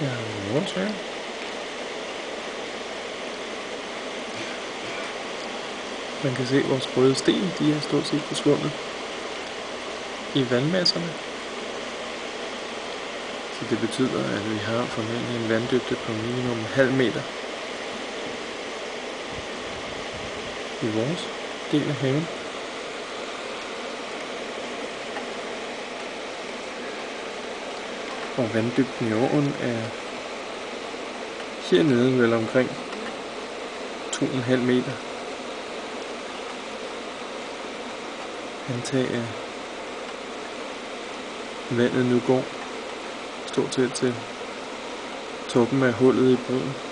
Ja, vores have. Man kan se, at vores røde sten, de er stort set forsvundet i vandmasserne. Så det betyder, at vi har formentlig en vanddybde på minimum ½ meter i vores del af haven. Og vanddybden i åen er hernede vel omkring 2,5 meter. Antag af vandet nu går stort set til toppen af hullet i broen.